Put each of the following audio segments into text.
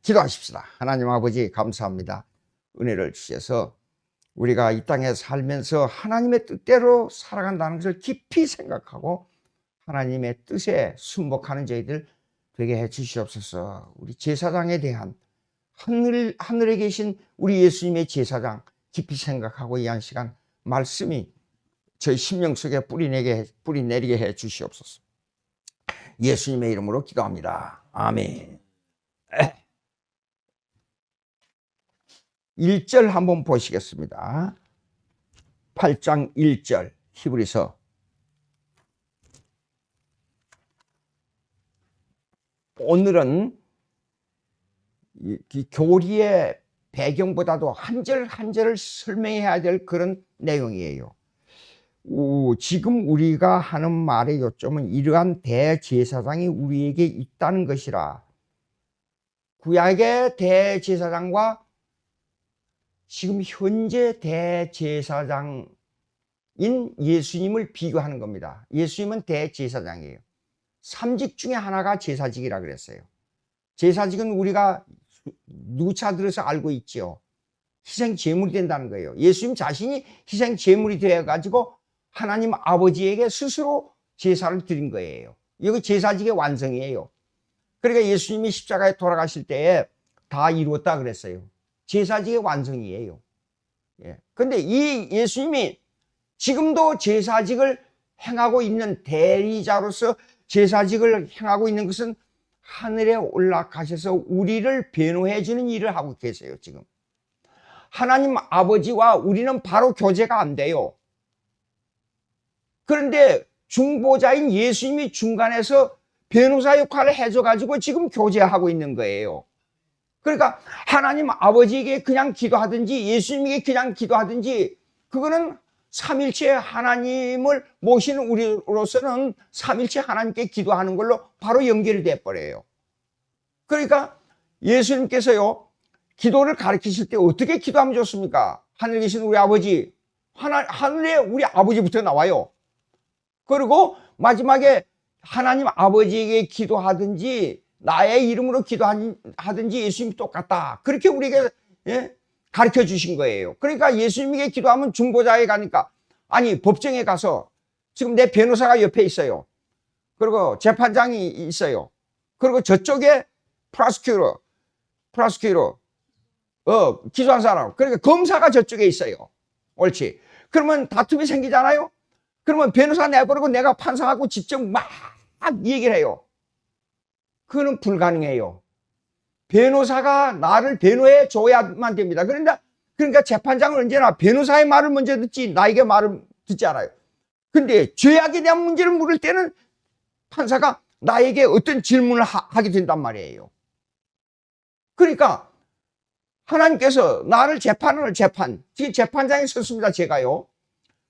기도하십시다. 하나님 아버지 감사합니다. 은혜를 주셔서 우리가 이 땅에 살면서 하나님의 뜻대로 살아간다는 것을 깊이 생각하고 하나님의 뜻에 순복하는 저희들 되게 해 주시옵소서. 우리 제사장에 대한 하늘에 계신 우리 예수님의 제사장 깊이 생각하고 이 한 시간 말씀이 저희 심령 속에 뿌리 내리게 해 주시옵소서. 예수님의 이름으로 기도합니다. 아멘. 1절 한번 보시겠습니다. 8장 1절 히브리서. 오늘은 이 교리의 배경보다도 한 절 한 절을 설명해야 될 그런 내용이에요. 지금 우리가 하는 말의 요점은 이러한 대제사장이 우리에게 있다는 것이라. 구약의 대제사장과 지금 현재 대제사장인 예수님을 비교하는 겁니다. 예수님은 대제사장이에요. 삼직 중에 하나가 제사직이라 그랬어요. 제사직은 우리가 누차 들어서 알고 있죠. 희생 제물이 된다는 거예요. 예수님 자신이 희생 제물이 되어가지고 하나님 아버지에게 스스로 제사를 드린 거예요. 이거 제사직의 완성이에요. 그러니까 예수님이 십자가에 돌아가실 때에 다 이루었다 그랬어요. 제사직의 완성이에요. 그런데 이 예수님이 지금도 제사직을 행하고 있는 대리자로서 제사직을 행하고 있는 것은 하늘에 올라가셔서 우리를 변호해 주는 일을 하고 계세요. 지금 하나님 아버지와 우리는 바로 교제가 안 돼요. 그런데 중보자인 예수님이 중간에서 변호사 역할을 해줘가지고 지금 교제하고 있는 거예요. 그러니까 하나님 아버지에게 그냥 기도하든지 예수님에게 그냥 기도하든지 그거는 삼일체 하나님을 모시는 우리로서는 삼일체 하나님께 기도하는 걸로 바로 연결이 돼버려요. 그러니까 예수님께서요 기도를 가르치실 때 어떻게 기도하면 좋습니까? 하늘에 계신 우리 아버지, 하늘에 우리 아버지부터 나와요. 그리고 마지막에 하나님 아버지에게 기도하든지 나의 이름으로 기도하든지 예수님이 똑같다. 그렇게 우리에게 가르쳐 주신 거예요. 그러니까 예수님에게 기도하면 중보자에 가니까, 아니 법정에 가서 지금 내 변호사가 옆에 있어요. 그리고 재판장이 있어요. 그리고 저쪽에 프로스큐터 기소한 사람, 그러니까 검사가 저쪽에 있어요. 옳지. 그러면 다툼이 생기잖아요. 그러면 변호사 내버리고 내가 판사하고 직접 막 얘기를 해요. 그거는 불가능해요. 변호사가 나를 변호해 줘야만 됩니다. 그러니까 재판장은 언제나 변호사의 말을 먼저 듣지 나에게 말을 듣지 않아요. 근데 죄악에 대한 문제를 물을 때는 판사가 나에게 어떤 질문을 하게 된단 말이에요. 그러니까 하나님께서 나를 지금 재판장에 섰습니다. 제가요.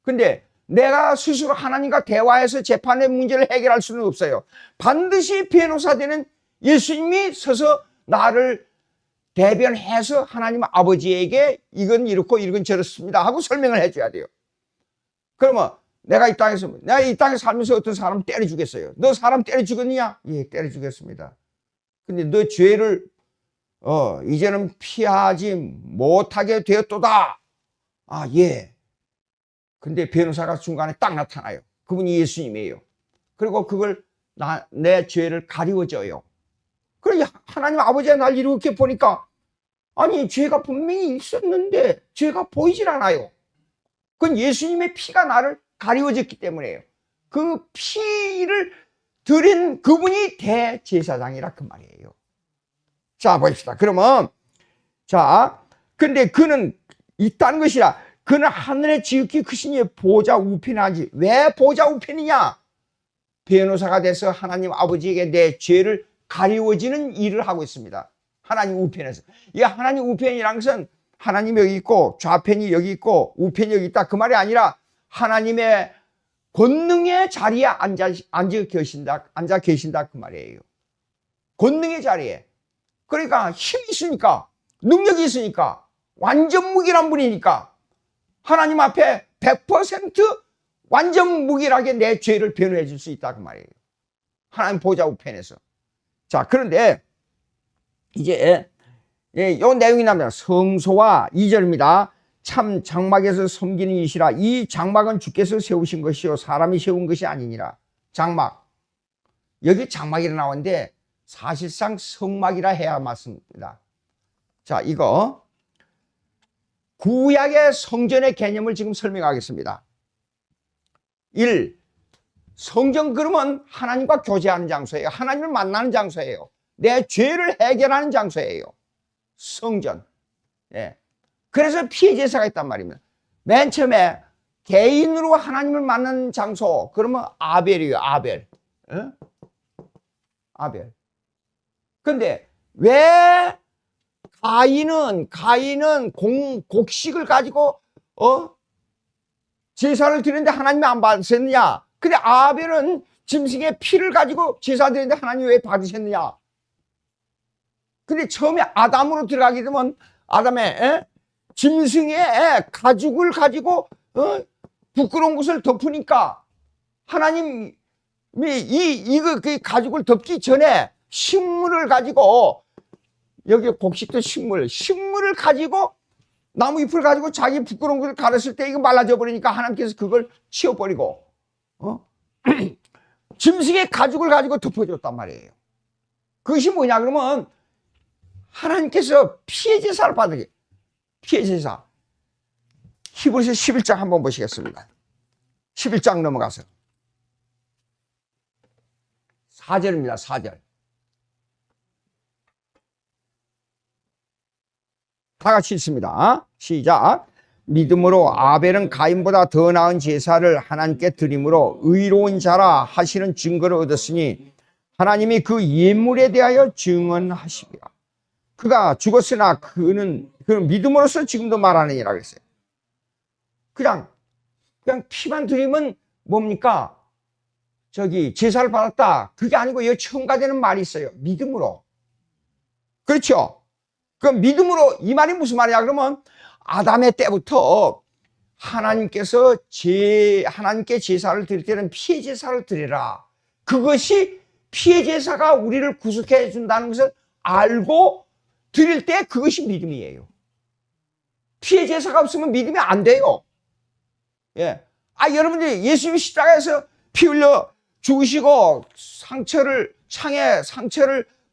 근데 내가 스스로 하나님과 대화해서 재판의 문제를 해결할 수는 없어요. 반드시 변호사 되는 예수님이 서서 나를 대변해서 하나님 아버지에게 이건 이렇고 이건 저렇습니다 하고 설명을 해줘야 돼요. 그러면 내가 이 땅에 살면서 어떤 사람 때려 죽였어요. 너 사람 때려 죽였느냐? 예, 때려 죽였습니다. 근데 너 죄를 이제는 피하지 못하게 되었도다. 아, 예. 근데 변호사가 중간에 딱 나타나요. 그분이 예수님이에요. 그리고 그걸 내 죄를 가리워줘요. 그래 하나님 아버지가 날 이렇게 보니까 아니 죄가 분명히 있었는데 죄가 보이질 않아요. 그건 예수님의 피가 나를 가리워줬기 때문에요. 그 피를 드린 그분이 대제사장이라 그 말이에요. 자 봅시다. 그러면 근데 그는 있다는 것이라. 그는 하늘의 지극히 크신 이의 보좌 우편에 앉지. 왜 보좌 우편이냐? 변호사가 돼서 하나님 아버지에게 내 죄를 가리워지는 일을 하고 있습니다. 하나님 우편에서. 이 하나님 우편이라는 것은 하나님이 여기 있고 좌편이 여기 있고 우편이 여기 있다 그 말이 아니라 하나님의 권능의 자리에 앉아 계신다 그 말이에요. 권능의 자리에. 그러니까 힘이 있으니까 능력이 있으니까 완전 무기란 분이니까 하나님 앞에 100% 완전 무기하게 내 죄를 변호해 줄 수 있다 그 말이에요. 하나님 보좌 우편에서. 자, 그런데 이제 요 내용이 나옵니다. 성소와 2절입니다. 참 장막에서 섬기는 이시라. 이 장막은 주께서 세우신 것이요 사람이 세운 것이 아니니라. 장막, 여기 장막이라 나오는데 사실상 성막이라 해야 맞습니다. 자, 이거 구약의 성전의 개념을 지금 설명하겠습니다. 1. 성전 그러면 하나님과 교제하는 장소예요. 하나님을 만나는 장소예요. 내 죄를 해결하는 장소예요. 성전. 예. 그래서 피해 제사가 있단 말입니다. 맨 처음에 개인으로 하나님을 만나는 장소, 그러면 아벨이에요. 아벨. 예? 아벨. 근데 왜 가인은 곡식을 가지고 제사를 드리는데 하나님이 안 받으셨느냐? 근데 아벨은 짐승의 피를 가지고 제사 드리는데 하나님이 왜 받으셨느냐? 근데 처음에 아담으로 들어가게 되면 아담의 짐승의 가죽을 가지고 부끄러운 것을 덮으니까 하나님이 그 가죽을 덮기 전에 식물을 가지고, 여기 곡식도 식물을 가지고 나무 잎을 가지고 자기 부끄러운 것을 가렸을 때 이거 말라져 버리니까 하나님께서 그걸 치워버리고 짐승의 가죽을 가지고 덮어줬단 말이에요. 그것이 뭐냐 그러면 하나님께서 피해 제사를 받으게. 피해 제사. 히브리서 11장 한번 보시겠습니다. 11장 넘어가서 4절입니다. 4절. 다 같이 읽습니다. 시작. 믿음으로 아벨은 가인보다 더 나은 제사를 하나님께 드림으로 의로운 자라 하시는 증거를 얻었으니 하나님이 그 예물에 대하여 증언하시리라. 그가 죽었으나 그는 믿음으로써 지금도 말하느니라 그랬어요. 그냥 피만 드리면 뭡니까? 제사를 받았다. 그게 아니고 여기 첨가되는 말이 있어요. 믿음으로. 그렇죠? 그 믿음으로, 이 말이 무슨 말이야? 그러면 아담의 때부터 하나님께 제사를 드릴 때는 피해 제사를 드리라. 그것이 피해 제사가 우리를 구속해 준다는 것을 알고 드릴 때 그것이 믿음이에요. 피해 제사가 없으면 믿음이 안 돼요. 예. 여러분들이 예수님이 십자가에서 피 흘려 죽으시고 상처를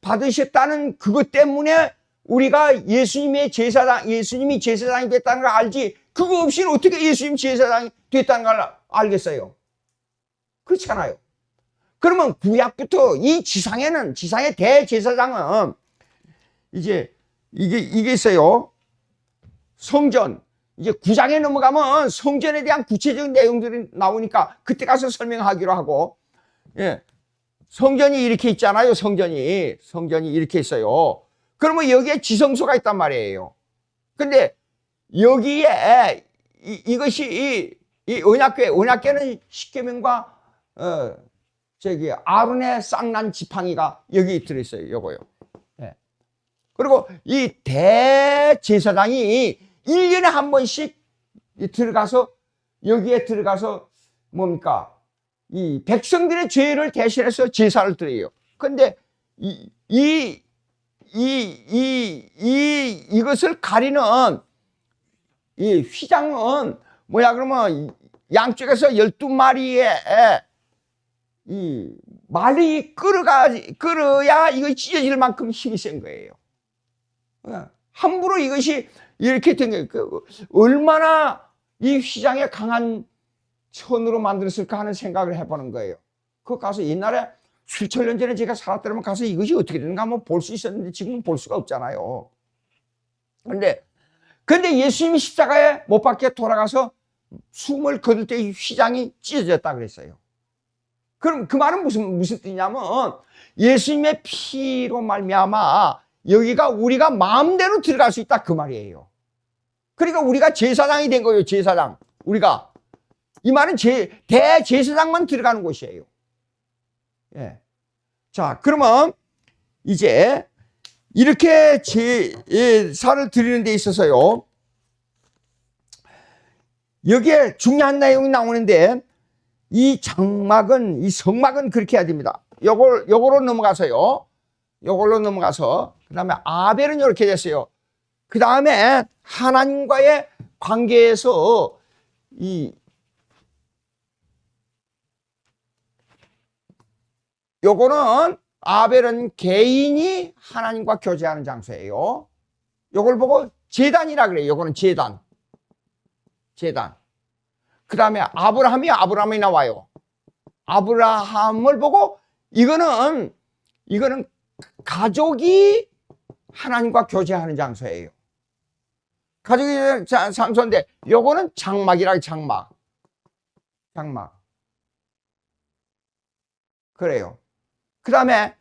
받으셨다는 그것 때문에 우리가 예수님이 제사장이 됐다는 걸 알지, 그거 없이는 어떻게 예수님 제사장이 됐다는 걸 알겠어요? 그렇잖아요. 그러면 구약부터 이 지상의 대제사장은 이제 이게 있어요. 성전. 이제 9장에 넘어가면 성전에 대한 구체적인 내용들이 나오니까 그때 가서 설명하기로 하고, 예. 성전이 이렇게 있잖아요. 성전이 이렇게 있어요. 그러면 여기에 지성소가 있단 말이에요. 근데 여기에 이것이 이 언약궤는 십계명과 아론의 쌍난 지팡이가 여기 들어있어요. 요거요. 예. 그리고 이 대제사장이 1년에 한 번씩 여기에 들어가서 뭡니까? 이 백성들의 죄를 대신해서 제사를 드려요. 근데 이것을 가리는 이 휘장은 뭐야 그러면 양쪽에서 12마리의 이 말이 끌어야 이거 찢어질 만큼 힘이 센 거예요. 함부로 이것이 이렇게 된 거예요. 얼마나 이 휘장에 강한 천으로 만들었을까 하는 생각을 해보는 거예요. 그거 가서 옛날에 수천 년 전에 제가 살았더라면 가서 이것이 어떻게 되는가 한번 볼 수 있었는데 지금은 볼 수가 없잖아요. 근데 예수님이 십자가에 못 박혀 돌아가서 숨을 거둘 때 이 휘장이 찢어졌다 그랬어요. 그럼 그 말은 무슨 뜻이냐면 예수님의 피로 말미암아 여기가 우리가 마음대로 들어갈 수 있다 그 말이에요. 그러니까 우리가 제사장이 된 거예요. 제사장. 우리가 이 말은 대제사장만 들어가는 곳이에요. 예. 자, 그러면 이제 이렇게 제사를 드리는 데 있어서요, 여기에 중요한 내용이 나오는데 이 성막은 그렇게 해야 됩니다. 요거로 넘어가서요. 요걸로 넘어가서 그 다음에 아벨은 이렇게 됐어요. 그 다음에 하나님과의 관계에서 요거는 아벨은 개인이 하나님과 교제하는 장소예요. 요걸 보고 제단이라 그래요. 요거는 제단. 그 다음에 아브라함이 나와요. 아브라함을 보고 이거는 가족이 하나님과 교제하는 장소예요. 가족이 장소인데 요거는 장막이라 장막. 그래요. 그 다음에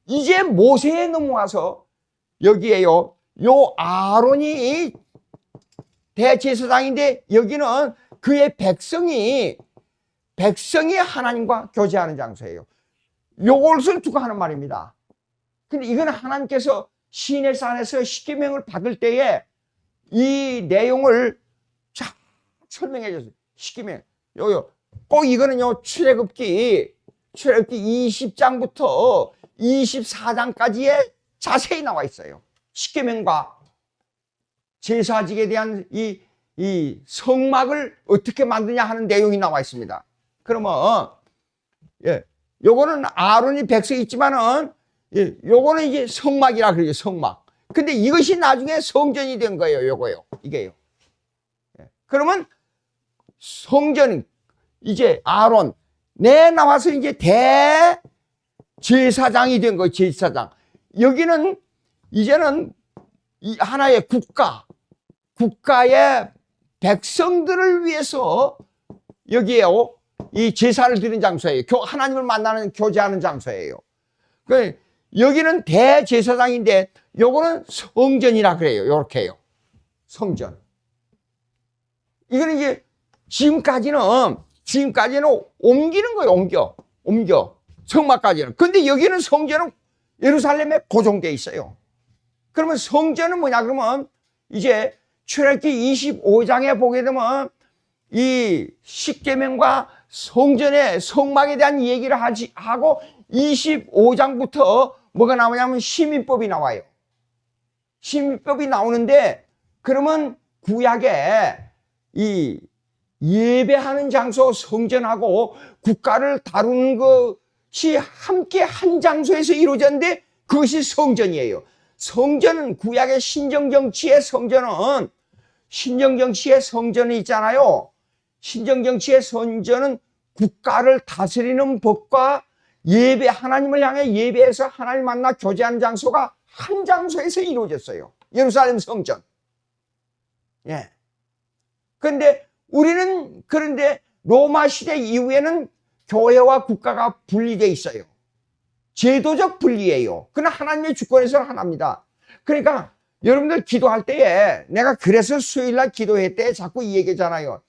이제 모세에 넘어와서 여기에요. 요 아론이 대제사장인데 여기는 그의 백성이 하나님과 교제하는 장소예요. 요것을 두고 하는 말입니다. 근데 이건 하나님께서 시내산에서 십계명을 받을 때에 이 내용을 쫙 설명해 줬어요. 십계명. 꼭 이거는요, 출애굽기 20장부터 24장까지에 자세히 나와 있어요. 십계명과 제사직에 대한 이 성막을 어떻게 만드냐 하는 내용이 나와 있습니다. 그러면 요거는 아론이 백성이 있지만은 요거는 이제 성막이라 그러죠. 성막. 근데 이것이 나중에 성전이 된 거예요. 요거요. 이게요. 그러면 성전 이제 아론 나와서 이제 대제사장이 된 거예요. 제사장. 여기는 이제는 이 하나의 국가의 백성들을 위해서 여기에요. 이 제사를 드리는 장소예요. 하나님을 만나는 교제하는 장소예요. 여기는 대제사장인데 요거는 성전이라 그래요. 요렇게요. 성전. 이거는 이제 지금까지는 옮기는 거예요. 옮겨. 성막까지는. 근데 여기는 성전은 예루살렘에 고정되어 있어요. 그러면 성전은 뭐냐? 그러면 이제 출애굽기 25장에 보게 되면 이 십계명과 성전의 성막에 대한 얘기를 하고 25장부터 뭐가 나오냐면 시민법이 나와요. 시민법이 나오는데 그러면 구약에 이 예배하는 장소 성전하고 국가를 다루는 것이 함께 한 장소에서 이루어졌는데 그것이 성전이에요. 성전은 구약의 신정정치의 성전이 있잖아요. 신정정치의 성전은 국가를 다스리는 법과 예배, 하나님을 향해 예배해서 하나님 만나 교제하는 장소가 한 장소에서 이루어졌어요. 예루살렘 성전. 그런데 그런데 로마 시대 이후에는 교회와 국가가 분리되어 있어요. 제도적 분리예요. 그러나 하나님의 주권에서는 하나입니다. 그러니까 여러분들 기도할 때에 내가 그래서 수요일날 기도할 때 자꾸 이 얘기잖아요.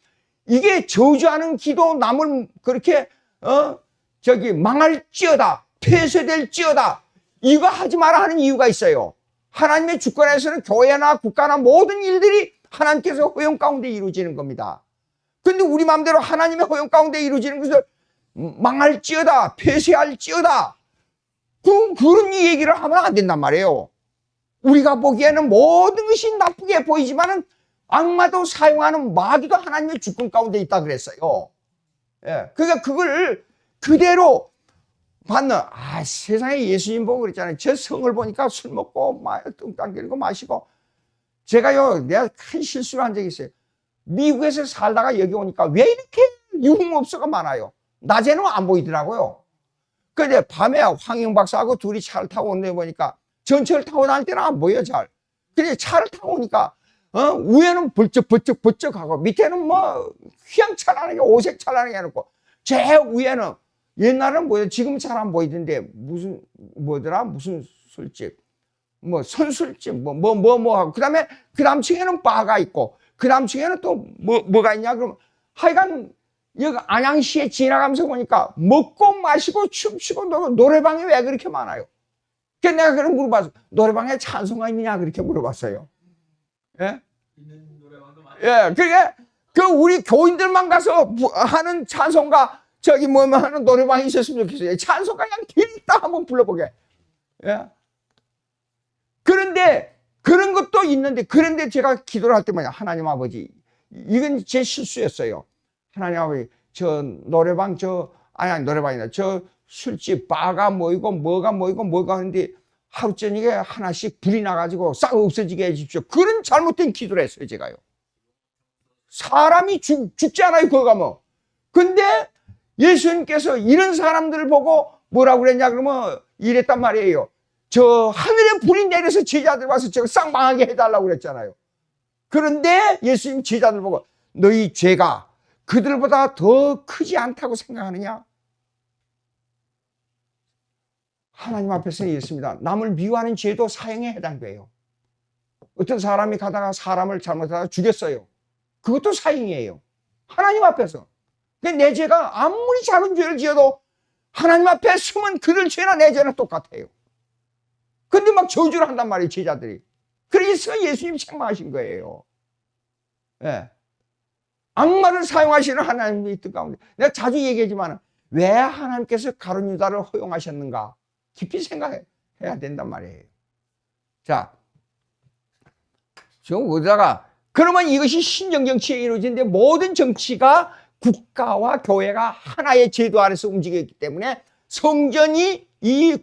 이게 저주하는 기도 남을 그렇게 망할지어다 폐쇄될지어다 이거 하지 마라 하는 이유가 있어요. 하나님의 주권에서는 교회나 국가나 모든 일들이 하나님께서 허용 가운데 이루어지는 겁니다. 그런데 우리 마음대로 하나님의 허용 가운데 이루어지는 것을 망할지어다 폐쇄할지어다 그런 얘기를 하면 안 된단 말이에요. 우리가 보기에는 모든 것이 나쁘게 보이지만은 악마도 사용하는 마귀도 하나님의 주권 가운데 있다 그랬어요. 그러니까 그걸 그대로 받는 세상에 예수님 보고 그랬잖아요. 저 성을 보니까 술 먹고 뚱땅 거리고 마시고 내가 큰 실수를 한 적이 있어요. 미국에서 살다가 여기 오니까 왜 이렇게 유흥업소가 많아요? 낮에는 안 보이더라고요. 근데 밤에 황영 박사하고 둘이 차를 타고 오는데 보니까 전철 타고 다닐 때는 안 보여 잘. 근데 차를 타고 오니까 위에는 벌쩍하고 밑에는 뭐 휘황찬란하게 오색찬란하게 해놓고 제 위에는 옛날은 뭐예요? 지금 잘 안 보이던데 무슨 술집 뭐 선술집 하고 그다음에 그 다음 층에는 바가 있고 그 다음 층에는 또 뭐가 있냐 그러면 하여간 여기 안양시에 지나가면서 보니까 먹고 마시고 춤추고 노래방이 왜 그렇게 많아요? 그래서 내가 그걸 물어봤어. 노래방에 찬송가 있느냐 그렇게 물어봤어요. 그게 우리 교인들만 가서 하는 찬송가 하는 노래방이 있었으면 좋겠어요. 찬송가 그냥 길 있다 한번 불러보게. 그런데 그런 것도 있는데, 그런데 제가 기도를 할 때마다 하나님 아버지, 이건 제 실수였어요. 하나님 아버지, 저 노래방, 아니 노래방이나 저 술집, 바가 모이고 뭐가 모이고 뭐가 하는데 하루 저녁에 하나씩 불이 나가지고 싹 없어지게 해주십시오. 그런 잘못된 기도를 했어요, 제가요. 사람이 죽지 않아요, 그거 가면. 근데 예수님께서 이런 사람들을 보고 뭐라고 그랬냐 그러면 이랬단 말이에요. 저 하늘에 불이 내려서 제자들 와서 저거 싹 망하게 해달라고 그랬잖아요. 그런데 예수님 제자들 보고 너희 죄가 그들보다 더 크지 않다고 생각하느냐? 하나님 앞에서 얘기했습니다. 남을 미워하는 죄도 사형에 해당돼요. 어떤 사람이 가다가 사람을 잘못하다가 죽였어요. 그것도 사형이에요. 하나님 앞에서. 내 죄가 아무리 작은 죄를 지어도 하나님 앞에 서면 그들 죄나 내 죄나 똑같아요. 근데 막 저주를 한단 말이에요, 제자들이. 그래서 예수님이 책망하신 거예요. 예. 악마를 사용하시는 하나님이 있던 가운데, 내가 자주 얘기하지만 왜 하나님께서 가룟 유다를 허용하셨는가 깊이 생각해야 된단 말이에요. 자, 지금 어디다가 그러면 이것이 신정정치에 이루어지는데 모든 정치가 국가와 교회가 하나의 제도 아래서 움직이기 때문에 성전이 이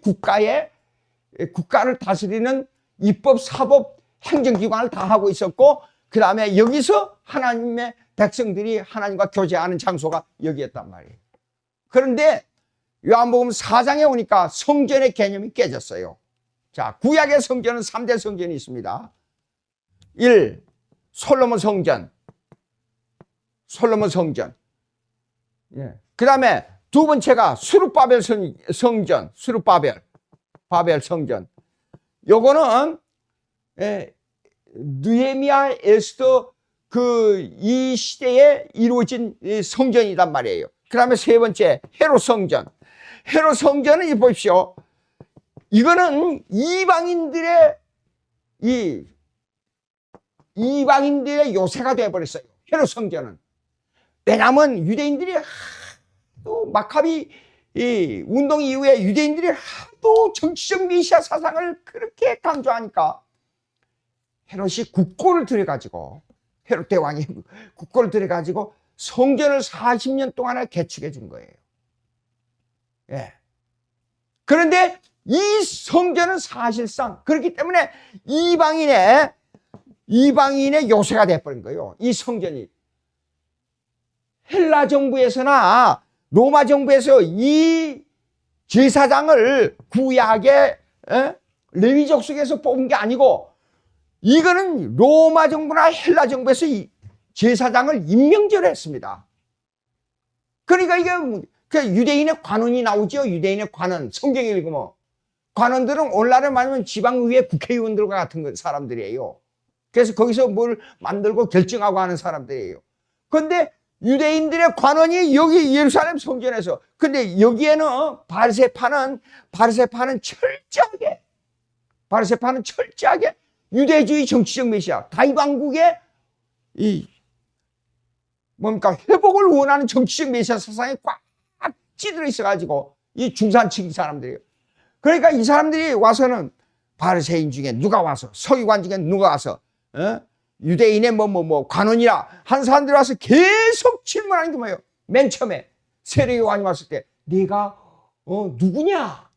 국가를 다스리는 입법, 사법, 행정기관을 다 하고 있었고, 그 다음에 여기서 하나님의 백성들이 하나님과 교제하는 장소가 여기였단 말이에요. 그런데 요한복음 4장에 오니까 성전의 개념이 깨졌어요. 자, 구약의 성전은 3대 성전이 있습니다. 1. 솔로몬 성전. 예. 그 다음에 두 번째가 수룹바벨 성전. 바벨 성전. 요거는 느헤미야, 에스더 이 시대에 이루어진 성전이란 말이에요. 그 다음에 세 번째 헤롯 성전. 헤롯 성전은 보십시오. 이거는 이방인들의 요새가 되어버렸어요. 헤롯 성전은. 왜냐하면 유대인들이 하도 마카비 운동 이후에 유대인들이 하도 정치적 메시아 사상을 그렇게 강조하니까 헤롯이 국고를 들여가지고, 헤롯 대왕이 국고를 들여가지고 성전을 40년 동안에 개축해 준 거예요. 예. 그런데 이 성전은 사실상 그렇기 때문에 이방인의 요새가 돼버린 거예요. 이 성전이. 헬라 정부에서나 로마 정부에서 이 제사장을 구약의 레위족 속에서 뽑은 게 아니고, 이거는 로마 정부나 헬라 정부에서 이 제사장을 임명제로 했습니다. 그러니까 이게 유대인의 관원이 나오죠. 유대인의 관원. 성경에 읽으면 관원들은 오늘날에 말하면 지방의회 국회의원들과 같은 사람들이에요. 그래서 거기서 뭘 만들고 결정하고 하는 사람들이에요. 그런데 유대인들의 관원이 여기 예루살렘 성전에서, 근데 여기에는 바리새파는 철저하게 유대주의 정치적 메시아, 다윗 왕국의 회복을 원하는 정치적 메시아 사상이 꽉 찌들어 있어가지고 이 중산층 사람들이에요. 그러니까 이 사람들이 와서는 바리새인 중에 누가 와서, 서기관 중에 누가 와서 유대인의 관원이라 한 사람들이 와서 계속 질문하는 게 뭐예요? 맨 처음에 세례요한이 왔을 때 네가 누구냐?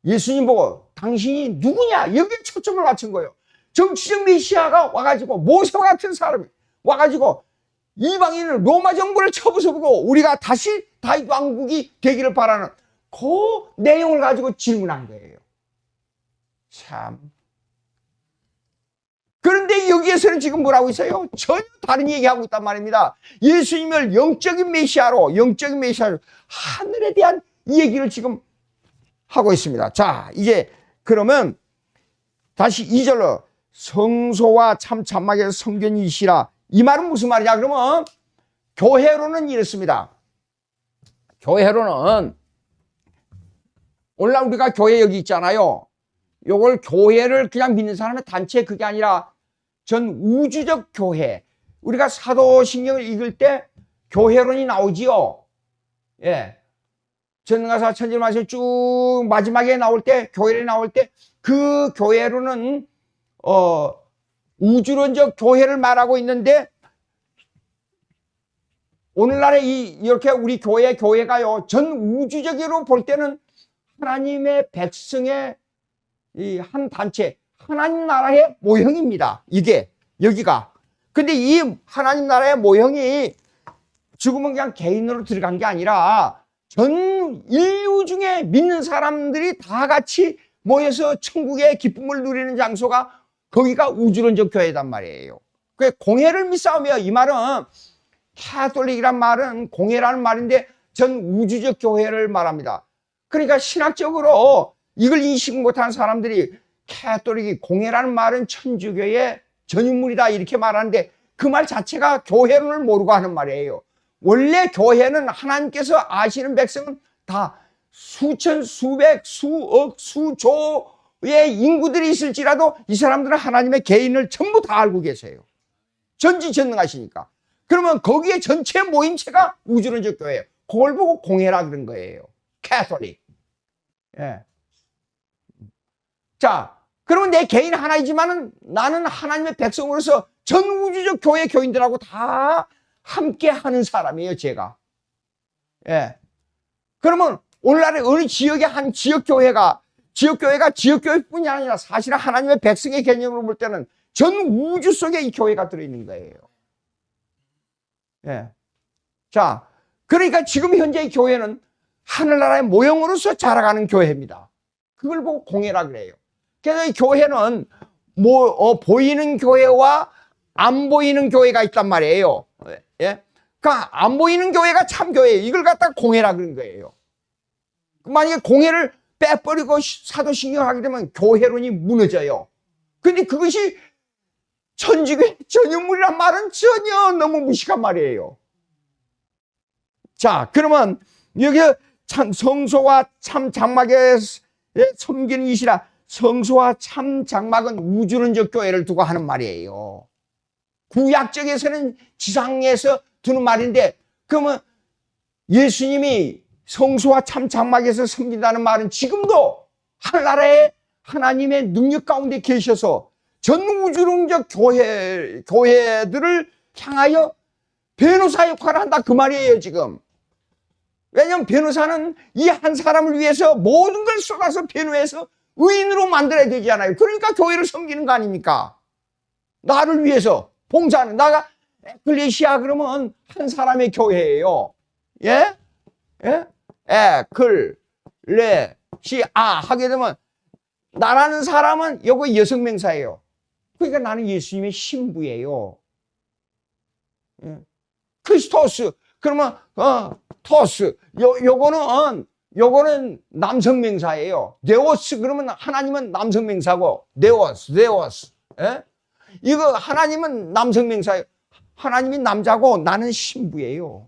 예수님 보고 당신이 누구냐? 여기에 초점을 맞춘 거예요. 정치적 메시아가 와가지고 모세와 같은 사람이 와가지고 이방인을, 로마 정부를 쳐부숴보고 우리가 다시 다윗 왕국이 되기를 바라는 그 내용을 가지고 질문한 거예요. 참. 그런데 여기에서는 지금 뭐라고 있어요? 전혀 다른 얘기하고 있단 말입니다. 예수님을 영적인 메시아로 하늘에 대한 얘기를 지금 하고 있습니다. 자, 이제 그러면 다시 2절로 성소와 참 장막의 성전이시라. 이 말은 무슨 말이냐? 그러면 교회로는 이렇습니다. 교회로는 오늘날 우리가 교회 여기 있잖아요. 요걸 교회를 그냥 믿는 사람의 단체, 그게 아니라 전 우주적 교회. 우리가 사도신경을 읽을 때 교회론이 나오지요. 예. 전능하사 천지를 마시고 쭉 마지막에 나올 때, 교회에 나올 때, 그 교회로는, 우주론적 교회를 말하고 있는데, 오늘날에 이렇게 우리 교회가요, 전 우주적으로 볼 때는 하나님의 백성의 이 한 단체, 하나님 나라의 모형입니다. 여기가. 근데 이 하나님 나라의 모형이 지금은 그냥 개인으로 들어간 게 아니라 전 인류 중에 믿는 사람들이 다 같이 모여서 천국의 기쁨을 누리는 장소가 거기가 우주론적 교회단 말이에요. 그 공회를 믿사오며, 이 말은 캐톨릭이란 말은 공회라는 말인데 전 우주적 교회를 말합니다. 그러니까 신학적으로 이걸 인식 못한 사람들이 캐톨릭이 공회라는 말은 천주교의 전유물이다 이렇게 말하는데, 그 말 자체가 교회론을 모르고 하는 말이에요. 원래 교회는 하나님께서 아시는 백성은 다 수천, 수백, 수억, 수조의 인구들이 있을지라도 이 사람들은 하나님의 개인을 전부 다 알고 계세요. 전지전능하시니까. 그러면 거기에 전체 모임체가 우주론적 교회예요. 그걸 보고 공회라 그런 거예요. 캐톨릭. 예. 자, 그러면 내 개인 하나이지만은 나는 하나님의 백성으로서 전 우주적 교회 교인들하고 다 함께 하는 사람이에요, 제가. 예. 그러면 오늘날에 어느 지역의 한 지역교회가 지역교회뿐이 아니라 사실은 하나님의 백성의 개념으로 볼 때는 전 우주 속에 이 교회가 들어있는 거예요. 예. 자, 그러니까 지금 현재 의 교회는 하늘나라의 모형으로서 자라가는 교회입니다. 그걸 보고 공회라 그래요. 그래서 이 교회는 보이는 교회와 안 보이는 교회가 있단 말이에요. 예? 그러니까 안 보이는 교회가 참 교회예요. 이걸 갖다가 공회라 그런 거예요. 만약에 공회를 빼버리고 사도신경을 하게 되면 교회론이 무너져요. 근데 그것이 천주교의 전유물이란 말은 전혀 너무 무식한 말이에요. 자, 그러면 여기 참 성소와 참 장막에 섬기는 이시라, 성소와 참 장막은 우주론적 교회를 두고 하는 말이에요. 구약적에서는 지상에서 두는 말인데, 그러면 예수님이 성소와 참 장막에서 섬긴다는 말은 지금도 하늘나라의 하나님의 능력 가운데 계셔서 전 우주론적 교회들을 향하여 변호사 역할을 한다 그 말이에요, 지금. 왜냐하면 변호사는 이 한 사람을 위해서 모든 걸 쏟아서 변호해서 의인으로 만들어야 되잖아요. 그러니까 교회를 섬기는 거 아닙니까? 나를 위해서 봉사하는, 나가 에클레시아 그러면 한 사람의 교회예요. 예? 예? 에클레시아 하게 되면 나라는 사람은 요거 여성 명사예요. 그러니까 나는 예수님의 신부예요. 예. 크리스토스 그러면 토스 요거는 남성 명사예요. 네오스 그러면 하나님은 남성 명사고, 네오스 예? 이거 하나님은 남성 명사예요. 하나님이 남자고 나는 신부예요.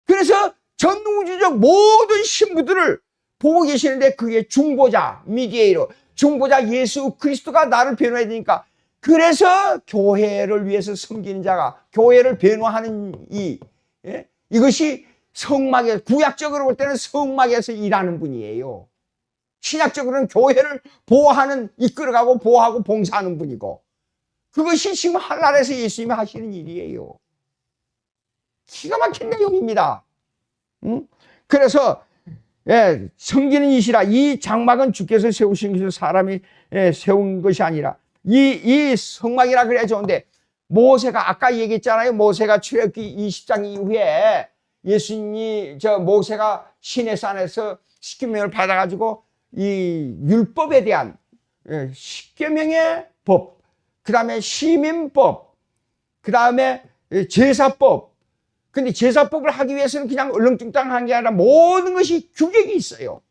그래서 전 우주적 모든 신부들을 보고 계시는데 그게 중보자, 미디에이터, 중보자 예수 그리스도가 나를 변호해야 되니까, 그래서 교회를 위해서 섬기는 자가 교회를 변호하는 이것이 성막에, 구약적으로 볼 때는 성막에서 일하는 분이에요. 신약적으로는 교회를 보호하는, 이끌어가고 보호하고 봉사하는 분이고, 그것이 지금 하늘나라에서 예수님이 하시는 일이에요. 기가 막힌 내용입니다. 그래서 섬기는 이시라, 이 장막은 주께서 세우신 것이 사람이 세운 것이 아니라, 이 성막이라 그래야 좋은데, 모세가 아까 얘기했잖아요. 모세가 출애굽기 20장 이후에 모세가 시내산에서 십계명을 받아가지고 이 율법에 대한 십계명의 법, 그 다음에 시민법, 그 다음에 제사법. 근데 제사법을 하기 위해서는 그냥 얼렁뚱땅한 게 아니라 모든 것이 규격이 있어요.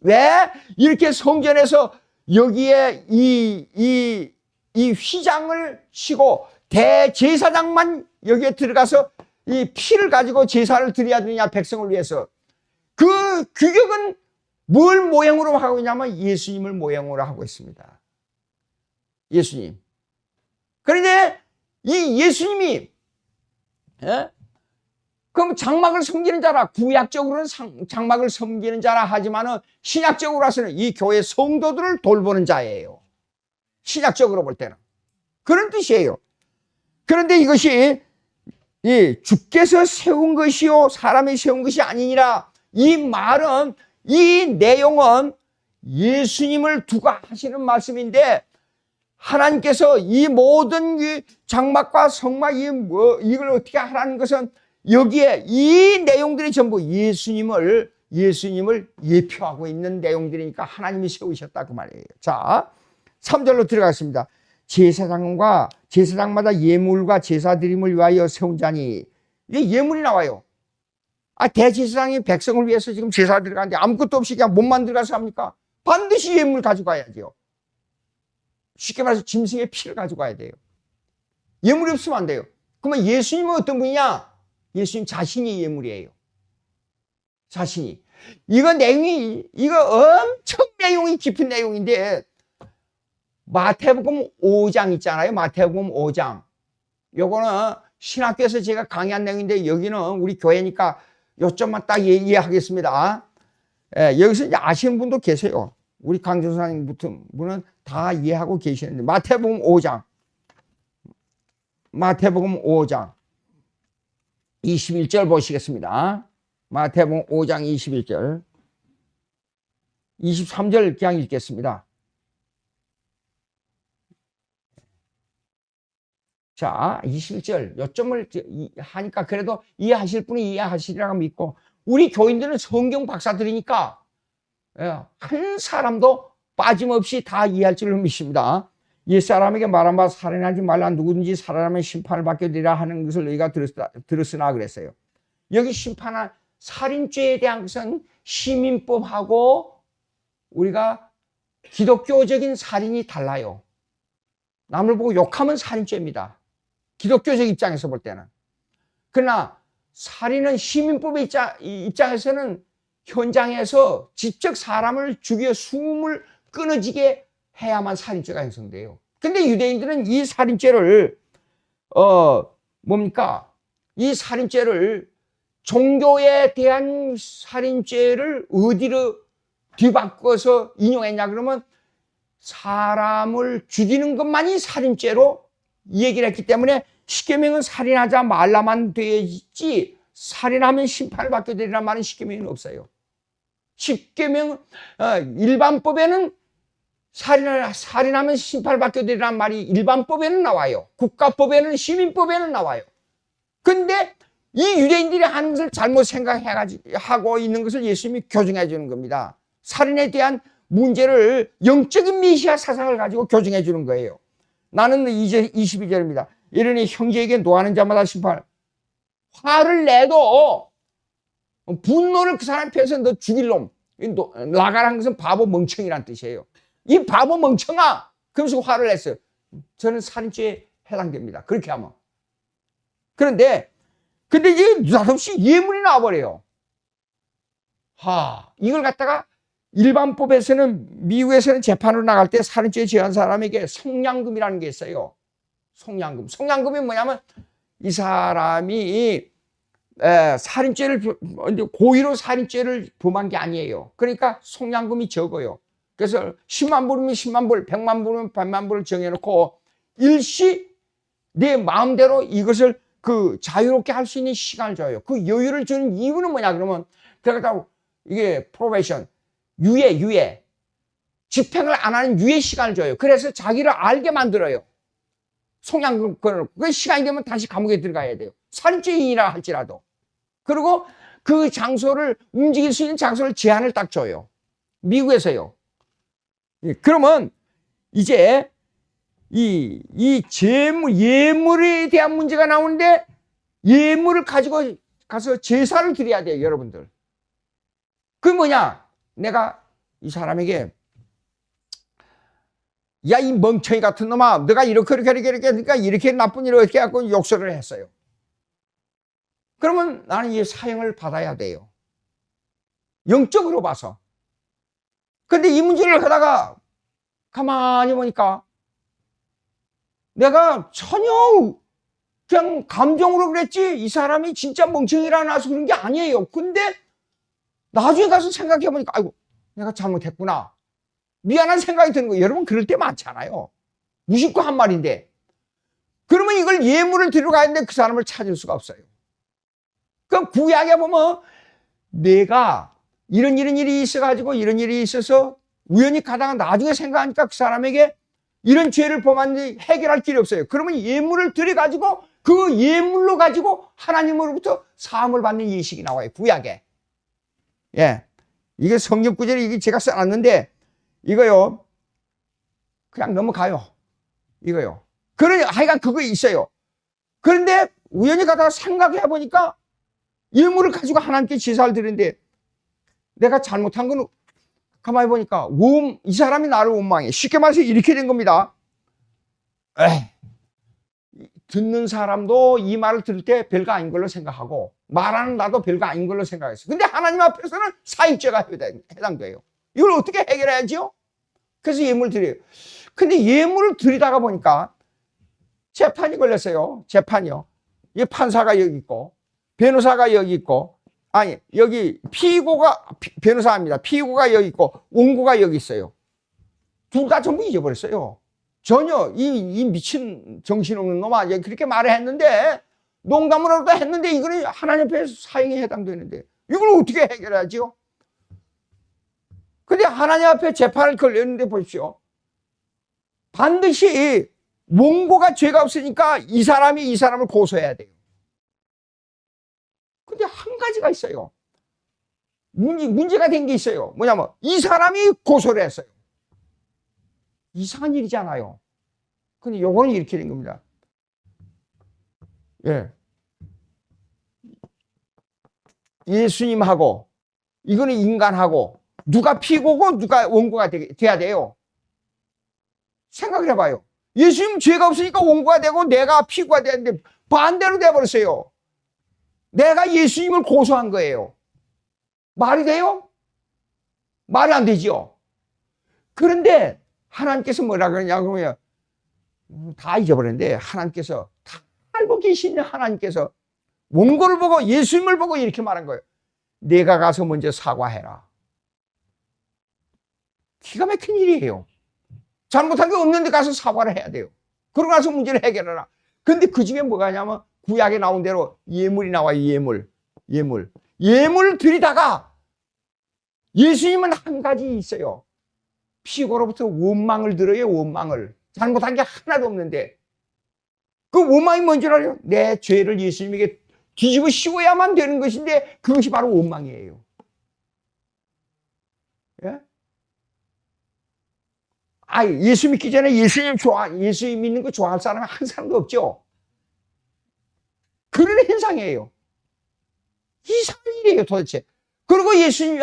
왜 이렇게 성전에서 여기에 이 휘장을 치고 대제사장만 여기에 들어가서 이 피를 가지고 제사를 드려야 되느냐, 백성을 위해서. 그 규격은 뭘 모형으로 하고 있냐면 예수님을 모형으로 하고 있습니다. 예수님. 그런데 이 예수님이 그럼 장막을 섬기는 자라, 구약적으로는 장막을 섬기는 자라 하지만은 신약적으로서는 이 교회 성도들을 돌보는 자예요. 신약적으로 볼 때는. 그런 뜻이에요. 그런데 이것이 주께서 세운 것이요 사람이 세운 것이 아니니라. 이 말은, 이 내용은 예수님을 두고 하시는 말씀인데, 하나님께서 이 모든 장막과 성막 이걸 어떻게 하라는 것은 여기에 이 내용들이 전부 예수님을 예표하고 있는 내용들이니까 하나님이 세우셨다 그 말이에요. 자, 3절로 들어가겠습니다. 제사장마다 예물과 제사 드림을 위하여 세운 자니, 이게 예물이 나와요. 대제사장이 백성을 위해서 지금 제사 들어가는데 아무것도 없이 그냥 몸만 들어가서 합니까? 반드시 예물 가져가야죠. 쉽게 말해서 짐승의 피를 가져가야 돼요. 예물이 없으면 안 돼요. 그러면 예수님은 어떤 분이냐? 예수님 자신이 예물이에요. 자신이. 이거 엄청 내용이 깊은 내용인데, 마태복음 5장 있잖아요. 마태복음 5장. 요거는 신학교에서 제가 강의한 내용인데, 여기는 우리 교회니까 요점만 딱 이해하겠습니다. 여기서 이제 아시는 분도 계세요. 우리 강조사님 같은 분은 다 이해하고 계시는데, 마태복음 5장 21절 보시겠습니다. 마태복음 5장 21절 23절 그냥 읽겠습니다. 자, 21절 요점을 하니까 그래도 이해하실 분이 이해하시리라고 믿고, 우리 교인들은 성경 박사들이니까 한 사람도 빠짐없이 다 이해할 줄로 믿습니다. 옛사람에게 말한 바 살인하지 말라, 누구든지 살인하면 심판을 받게 되리라 하는 것을 너희가 들었으나 그랬어요. 여기 심판한 살인죄에 대한 것은 시민법하고 우리가 기독교적인 살인이 달라요. 남을 보고 욕하면 살인죄입니다. 기독교적 입장에서 볼 때는. 그러나 살인은 시민법의 입장에서는 현장에서 직접 사람을 죽여 숨을 끊어지게 해야만 살인죄가 형성돼요. 근데 유대인들은 이 살인죄를 이 살인죄를, 종교에 대한 살인죄를 어디로 뒤바꿔서 인용했냐 그러면 사람을 죽이는 것만이 살인죄로 얘기를 했기 때문에 십계명은 살인하자 말라만 되어 있지 살인하면 심판을 받게 되리란 말은 십계명에는 없어요. 십계명 일반법에는 살인하면 심판을 받게 되리란 말이 일반법에는 나와요. 국가법에는, 시민법에는 나와요. 근데 이 유대인들이 하는 것을 잘못 생각하고 있는 것을 예수님이 교정해 주는 겁니다. 살인에 대한 문제를 영적인 메시아 사상을 가지고 교정해 주는 거예요. 나는 이제 22절입니다. 이러니 형제에게 노하는 자마다 심판. 화를 내도 분노를 그 사람 편에서 너 죽일 놈. 나가라는 것은 바보 멍청이란 뜻이에요. 이 바보 멍청아! 그러면서 화를 냈어요. 저는 살인죄에 해당됩니다. 그렇게 하면. 근데 이제 느닷없이 예물이 나와버려요. 이걸 갖다가 일반법에서는, 미국에서는 재판으로 나갈 때 살인죄 지은 사람에게 성량금이라는 게 있어요. 성량금. 성량금이 뭐냐면 이 사람이 고의로 살인죄를 범한 게 아니에요. 그러니까 성량금이 적어요. 그래서 10만 불이면 10만 불, 100만 불이면 100만 불을 정해놓고 일시 내 마음대로 이것을 자유롭게 할 수 있는 시간을 줘요. 그 여유를 주는 이유는 뭐냐 그러면 그러니까 이게 프로베이션, 유예 집행을 안 하는 유예 시간을 줘요. 그래서 자기를 알게 만들어요. 성량금 걸어놓고 그 시간이 되면 다시 감옥에 들어가야 돼요. 살인죄인이라 할지라도. 그리고 그 장소를 움직일 수 있는 장소를 제한을 딱 줘요. 미국에서요. 그러면 이제 이 예물에 대한 문제가 나오는데, 예물을 가지고 가서 제사를 드려야 돼요, 여러분들. 그게 뭐냐? 내가 이 사람에게, 야, 이 멍청이 같은 놈아, 너가 이렇게 하니까 이렇게 나쁜 일을 어떻게 하고 욕설을 했어요. 그러면 나는 이 사형을 받아야 돼요. 영적으로 봐서. 근데 이 문제를 하다가 가만히 보니까 내가 전혀 그냥 감정으로 그랬지 이 사람이 진짜 멍청이라 나서 그런 게 아니에요. 근데 나중에 가서 생각해보니까 아이고 내가 잘못했구나. 미안한 생각이 드는 거예요. 여러분 그럴 때 많잖아요. 무심코 한 말인데. 그러면 이걸 예물을 들어가는데 그 사람을 찾을 수가 없어요. 그럼 구약에 보면 내가 이런 일이 있어가지고 이런 일이 있어서 우연히 가다가 나중에 생각하니까 그 사람에게 이런 죄를 범했는데 해결할 길이 없어요. 그러면 예물을 들여가지고 그 예물로 가지고 하나님으로부터 사함을 받는 예식이 나와요. 구약에. 예. 이게 성경 구절이 이게 제가 써놨는데 이거요. 그냥 넘어가요. 이거요. 그러니 하여간 그거 있어요. 그런데 우연히 가다가 생각해 보니까 예물을 가지고 하나님께 제사를 드리는데 내가 잘못한 건 가만히 보니까 이 사람이 나를 원망해. 쉽게 말해서 이렇게 된 겁니다. 듣는 사람도 이 말을 들을 때 별거 아닌 걸로 생각하고 말하는 나도 별거 아닌 걸로 생각했어요. 근데 하나님 앞에서는 사익죄가 해당돼요. 이걸 어떻게 해결해야죠? 그래서 예물을 드려요. 근데 예물을 드리다가 보니까 재판이 걸렸어요. 재판이요. 이 판사가 여기 있고 변호사가 여기 있고 아니 여기 피고가 변호사입니다. 피고가 여기 있고 원고가 여기 있어요. 둘 다 전부 잊어버렸어요. 전혀 이 미친 정신없는 놈아 그렇게 말을 했는데 농담으로도 했는데 이거는 하나님 앞에서 사형에 해당되는데 이걸 어떻게 해결하죠? 근데 하나님 앞에 재판을 걸렸는데 보십시오. 반드시 원고가 죄가 없으니까 이 사람이 이 사람을 고소해야 돼요. 근데 한 가지가 있어요. 문제가 된 게 있어요. 뭐냐면 이 사람이 고소를 했어요. 이상한 일이잖아요. 근데 요거는 이렇게 된 겁니다. 예. 예수님하고 이거는 인간하고 누가 피고고 누가 원고가 돼야 돼요. 생각을 해봐요. 예수님 죄가 없으니까 원고가 되고 내가 피고가 되는데 반대로 돼버렸어요. 내가 예수님을 고소한 거예요. 말이 돼요? 말이 안 되죠. 그런데 하나님께서 뭐라 그러냐면 다 잊어버렸는데 하나님께서 다 알고 계시는 하나님께서 원고를 보고 예수님을 보고 이렇게 말한 거예요. 내가 가서 먼저 사과해라. 기가 막힌 일이에요. 잘못한 게 없는데 가서 사과를 해야 돼요. 그러고 나서 문제를 해결하라. 근데 그 중에 뭐가 있냐면 구약에 나온 대로 예물이 나와요. 예물을 드리다가 예수님은 한 가지 있어요. 피고로부터 원망을 들어요. 원망을. 잘못한 게 하나도 없는데 그 원망이 뭔지 알아요? 내 죄를 예수님에게 뒤집어 씌워야만 되는 것인데 그것이 바로 원망이에요. 예? 예수 믿기 전에 예수님 믿는 거 좋아할 사람은 한 사람도 없죠. 그런 현상이에요. 이상한 일이에요, 도대체. 그리고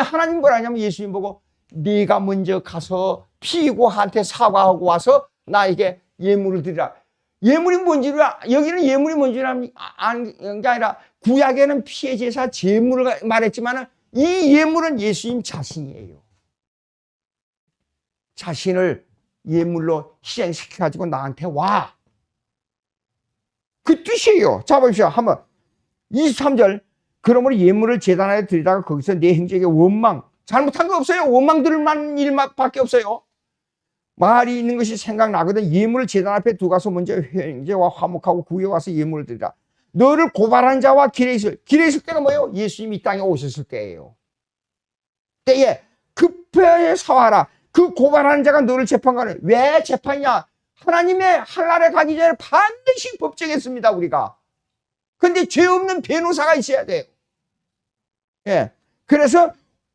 하나님 뭐라 하냐면 예수님 보고 네가 먼저 가서 피고한테 사과하고 와서 나에게 예물을 드리라. 예물이 뭔지를, 여기는 예물이 뭔지를 아는 게 아니라 구약에는 피해 제사 제물을 말했지만 이 예물은 예수님 자신이에요. 자신을 예물로 희생시켜가지고 나한테 와. 그 뜻이에요. 자, 보십시오. 한번 23절. 그러므로 예물을 제단에 드리다가 거기서 내 행적에 원망. 잘못한 거 없어요. 원망 들을 만한 일밖에 없어요. 말이 있는 것이 생각나거든. 예물을 제단 앞에 두고 가서 먼저 형제와 화목하고 구해와서 예물을 드리라. 너를 고발한 자와 길에 있을 때가 뭐예요? 예수님이 이 땅에 오셨을 때예요. 때에 급하게 사와라. 그 고발하는 자가 너를 재판관에. 왜 재판이냐? 하나님의 할날에 가기 전에 반드시 법정했습니다, 우리가. 근데 죄 없는 변호사가 있어야 돼요. 예. 그래서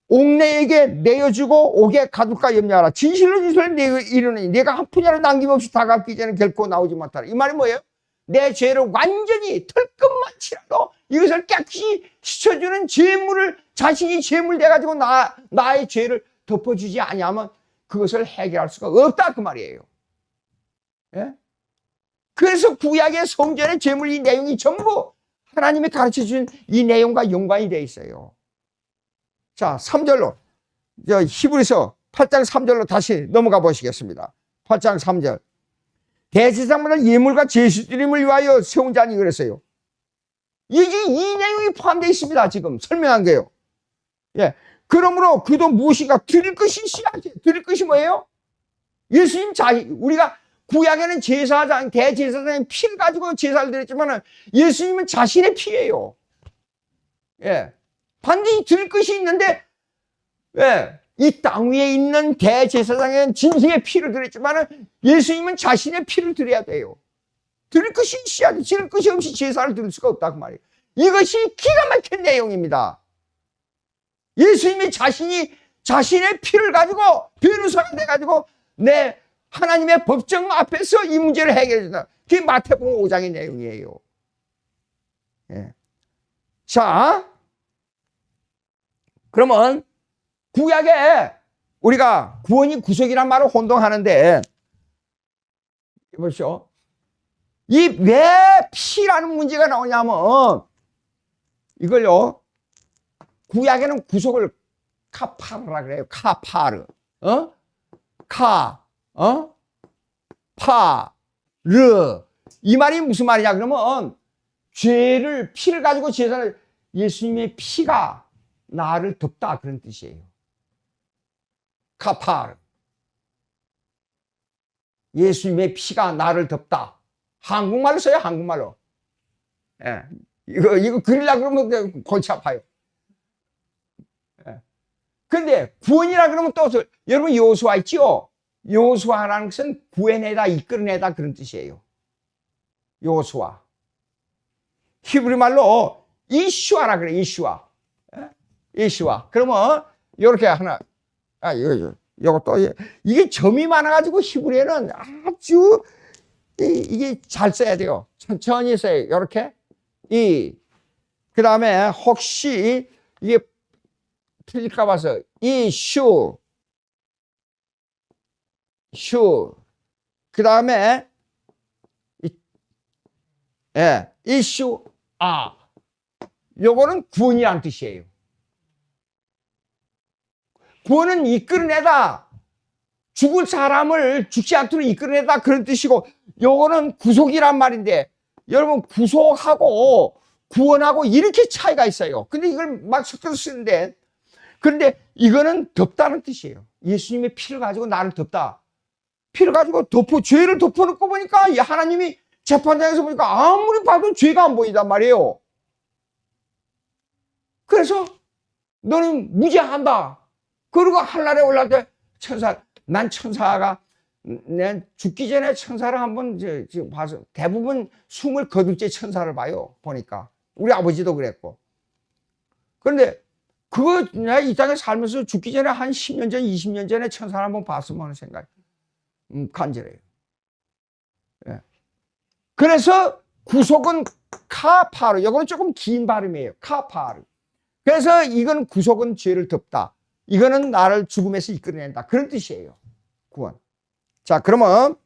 옥내에게 내어주고 옥에 가둘까 염려하라. 진실로 이르노니 내가 한 푼이라도 남김없이 다 갚기 전에 결코 나오지 못하라. 이 말이 뭐예요? 내 죄를 완전히 털끝만치라도 이것을 깨끗이 씻어주는 죄물을 자신이 죄물 돼가지고 나의 죄를 덮어주지 아니하면 그것을 해결할 수가 없다 그 말이에요. 예? 그래서 구약의 성전의 죄물 이 내용이 전부 하나님이 가르쳐준 이 내용과 연관이 되어 있어요. 자, 3절로 히브리서 8장 3절로 다시 넘어가 보시겠습니다. 8장 3절. 대제사장마다 예물과 제수드림을 위하여 세운 자니 그랬어요. 이게 이 내용이 포함되어 있습니다. 지금 설명한 거예요. 예. 그러므로 그도 무엇인가 드릴 것이 씨앗이에요. 드릴 것이 뭐예요? 예수님 우리가 구약에는 제사장, 대제사장의 피를 가지고 제사를 드렸지만 예수님은 자신의 피예요. 예. 반드시 드릴 것이 있는데, 예. 이 땅 위에 있는 대제사장은 진승의 피를 드렸지만 예수님은 자신의 피를 드려야 돼요. 드릴 것이 씨앗이, 드릴 것이 없이 제사를 드릴 수가 없다 그 말이에요. 이것이 기가 막힌 내용입니다. 예수님이 자신의 피를 가지고 변호사가 돼가지고 내 하나님의 법정 앞에서 이 문제를 해결해 준다. 그게 마태복음 5장의 내용이에요. 예. 자, 그러면 구약에 우리가 구원이 구속이란 말을 혼동하는데 보십시오. 이 왜 피라는 문제가 나오냐면 이걸요. 구약에는 구속을 카파르라 그래요. 카파르. 파르. 이 말이 무슨 말이냐 그러면 피를 가지고 제사를 예수님의 피가 나를 덮다 그런 뜻이에요. 카파르. 예수님의 피가 나를 덮다. 한국말로 써요, 한국말로. 예. 이거 그리려고 그러면 골치 아파요. 예. 근데 구원이라 그러면 또, 여러분 여호수아 있죠? 여호수아라는 것은 구해내다, 이끌어내다 그런 뜻이에요. 여호수아. 히브리 말로 이슈아라 그래, 이슈아. 예? 이슈아. 그러면, 요렇게 하나, 요거 또, 이게 점이 많아가지고 히브리에는 아주, 이게 잘 써야 돼요. 천천히 써요. 요렇게. 그 다음에 혹시 이게 틀릴까 봐서 이슈 그 다음에 이슈 요거는 구원이라는 뜻이에요. 구원은 이끌어내다, 죽을 사람을 죽지 않도록 이끌어내다 그런 뜻이고, 요거는 구속이란 말인데 여러분 구속하고 구원하고 이렇게 차이가 있어요. 근데 이걸 막 섞어서 쓰는데, 그런데 이거는 덮다는 뜻이에요. 예수님의 피를 가지고 나를 덮다. 피를 가지고 죄를 덮어놓고 보니까 하나님이 재판장에서 보니까 아무리 봐도 죄가 안 보인단 말이에요. 그래서 너는 무죄한다. 그리고 하늘에 올라갈 때 난 천사가 내 죽기 전에 천사를 한번 지금 봐서 대부분 숨을 거둘 때 천사를 봐요. 보니까 우리 아버지도 그랬고. 그런데 그거 내가 이 땅에 살면서 죽기 전에 한 10년 전, 20년 전에 천사를 한번 봤으면 하는 생각이 간절해요. 예. 그래서 구속은 카파르. 이거는 조금 긴 발음이에요. 카파르. 그래서 이건 구속은 죄를 덮다. 이거는 나를 죽음에서 이끌어낸다. 그런 뜻이에요. 구원. 자, 그러면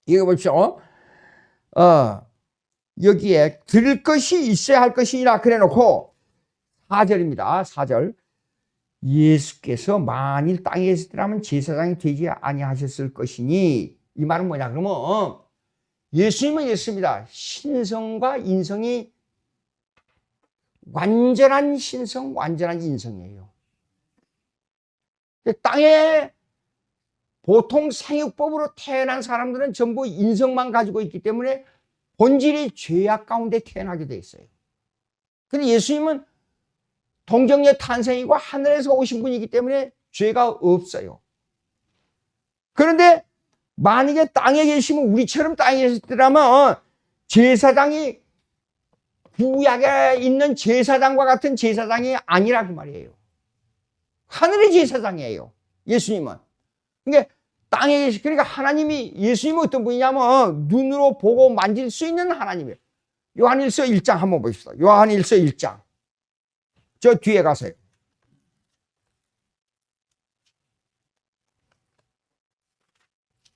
이거 보십시오. 여기에 드릴 것이 있어야 할 것이라 그래 놓고 4절입니다. 4절. 예수께서 만일 땅에 계시더라면 제사장이 되지 아니하셨을 것이니, 이 말은 뭐냐 그러면 예수님은 이렇습니다. 신성과 인성이 완전한 신성, 완전한 인성이에요. 땅에 보통 생육법으로 태어난 사람들은 전부 인성만 가지고 있기 때문에 본질이 죄악 가운데 태어나게 돼 있어요. 근데 예수님은 동정녀 탄생이고 하늘에서 오신 분이기 때문에 죄가 없어요. 그런데 만약에 땅에 계시면, 우리처럼 땅에 계시더라면 제사장이 구약에 있는 제사장과 같은 제사장이 아니라 그 말이에요. 하늘의 제사장이에요. 예수님은. 그러니까 땅에 계시, 그러니까 하나님이, 예수님은 어떤 분이냐면 눈으로 보고 만질 수 있는 하나님이에요. 요한일서 1장 한번 보십시다. 요한일서 1장. 저 뒤에 가세요.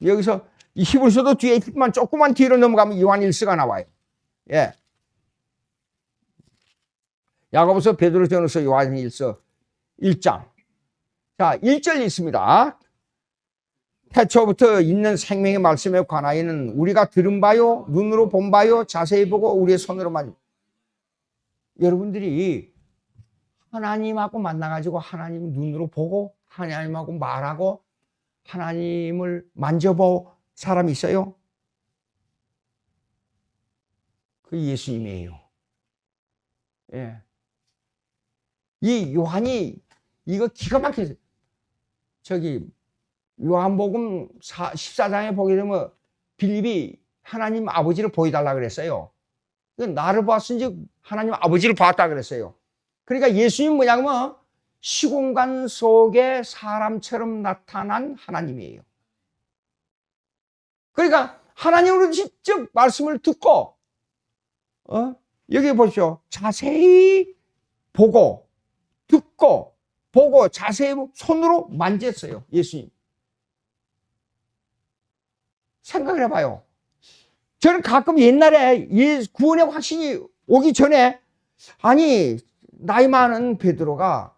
여기서 이 히브리서도 뒤에 있지만 조금만 뒤로 넘어가면 요한일서가 나와요. 예. 야고보서, 베드로, 전후서, 요한일서 1장. 자, 1절 있습니다. 태초부터 있는 생명의 말씀에 관하여는 우리가 들은 바요, 눈으로 본 바요, 자세히 보고 우리의 손으로 만. 여러분들이 하나님하고 만나가지고 하나님 눈으로 보고 하나님하고 말하고 하나님을 만져본 사람이 있어요? 그 예수님이에요. 예. 이 요한이 이거 기가 막혀서 저기 요한복음 14장에 보게 되면 빌립이 하나님 아버지를 보여달라 그랬어요. 나를 봤은즉 하나님 아버지를 봤다 그랬어요. 그러니까 예수님 뭐냐면 시공간 속에 사람처럼 나타난 하나님이에요. 그러니까 하나님으로 직접 말씀을 듣고 여기 보십시오. 자세히 보고 듣고 보고 자세히 손으로 만졌어요. 예수님. 생각을 해봐요. 저는 가끔 옛날에 구원의 확신이 오기 전에 아니 나이 많은 베드로가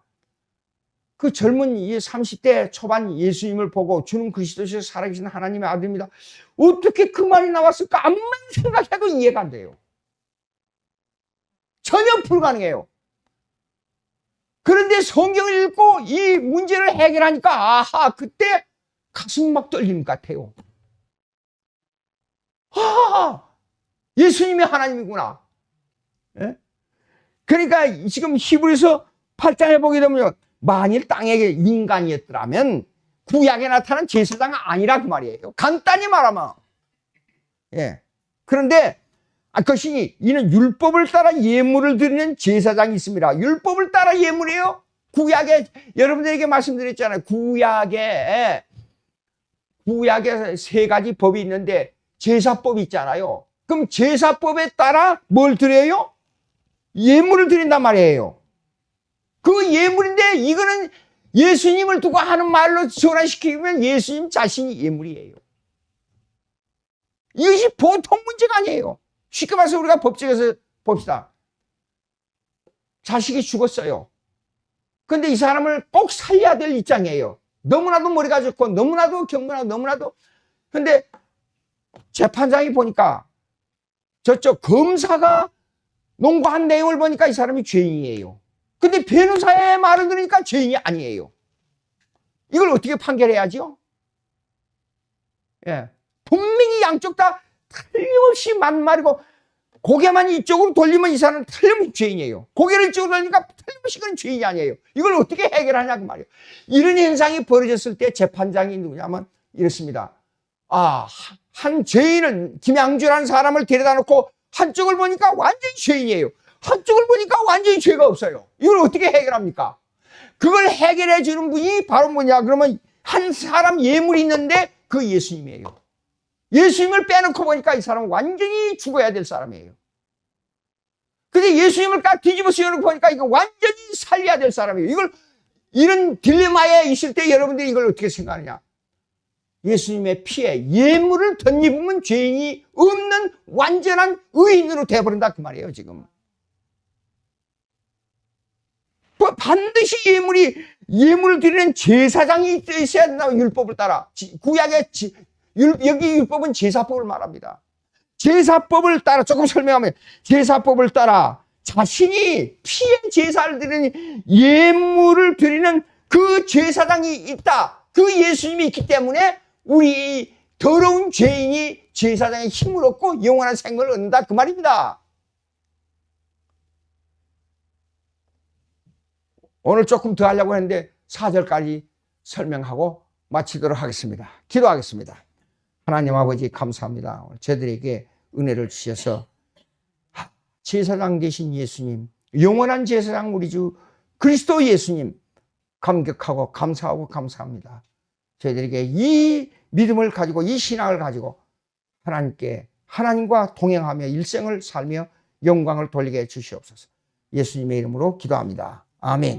그 젊은 30대 초반 예수님을 보고 주는 그리스도시여 살아계신 하나님의 아들입니다. 어떻게 그 말이 나왔을까? 아무리 생각해도 이해가 안 돼요. 전혀 불가능해요. 그런데 성경을 읽고 이 문제를 해결하니까 아하 그때 가슴 막 떨리는 것 같아요. 예수님이 하나님이구나. 예? 그러니까 지금 히브리서 8장에 보게 되면 만일 땅에 인간이었더라면 구약에 나타난 제사장은 아니라 그 말이에요. 간단히 말하면. 예. 그런데 그것이 이는 율법을 따라 예물을 드리는 제사장이 있습니다. 율법을 따라 예물이에요? 구약에 여러분들에게 말씀드렸잖아요. 구약에 세 가지 법이 있는데 제사법이 있잖아요. 그럼 제사법에 따라 뭘 드려요? 예물을 드린단 말이에요. 그 예물인데 이거는 예수님을 두고 하는 말로 전환시키면 예수님 자신이 예물이에요. 이것이 보통 문제가 아니에요. 쉽게 말해서 우리가 법정에서 봅시다. 자식이 죽었어요. 근데 이 사람을 꼭 살려야 될 입장이에요. 너무나도 머리가 좋고 너무나도 경건하고 너무나도. 근데 재판장이 보니까 저쪽 검사가 농고한 내용을 보니까 이 사람이 죄인이에요. 근데 변호사의 말을 들으니까 죄인이 아니에요. 이걸 어떻게 판결해야죠? 예. 분명히 양쪽 다 틀림없이 만말이고 고개만 이쪽으로 돌리면 이 사람은 틀림없이 죄인이에요. 고개를 이쪽으로 돌리니까 틀림없이 그런 죄인이 아니에요. 이걸 어떻게 해결하냐고 말이에요. 이런 현상이 벌어졌을 때 재판장이 누구냐면 이렇습니다. 한 죄인은 김양주라는 사람을 데려다 놓고 한쪽을 보니까 완전히 죄인이에요. 한쪽을 보니까 완전히 죄가 없어요. 이걸 어떻게 해결합니까? 그걸 해결해 주는 분이 바로 뭐냐 그러면 한 사람 예물이 있는데 그 예수님이에요. 예수님을 빼놓고 보니까 이 사람은 완전히 죽어야 될 사람이에요. 근데 예수님을 딱 뒤집어 씌워놓고 보니까 이거 완전히 살려야 될 사람이에요. 이런 딜레마에 있을 때 여러분들이 이걸 어떻게 생각하느냐? 예수님의 피에 예물을 덧입으면 죄인이 없는 완전한 의인으로 되어버린다 그 말이에요 지금. 반드시 예물을 드리는 제사장이 있어야 된다고 율법을 따라. 구약의 여기 율법은 제사법을 말합니다. 제사법을 따라 조금 설명하면 제사법을 따라 자신이 피에 제사를 드리는 예물을 드리는 그 제사장이 있다. 그 예수님이 있기 때문에 우리 더러운 죄인이 제사장의 힘을 얻고 영원한 생명을 얻는다 그 말입니다. 오늘 조금 더 하려고 했는데 4절까지 설명하고 마치도록 하겠습니다. 기도하겠습니다. 하나님 아버지 감사합니다. 저희들에게 은혜를 주셔서 제사장 되신 예수님, 영원한 제사장 우리 주 그리스도 예수님 감격하고 감사하고 감사합니다. 저희들에게 이 믿음을 가지고 이 신앙을 가지고 하나님과 동행하며 일생을 살며 영광을 돌리게 해 주시옵소서. 예수님의 이름으로 기도합니다. 아멘.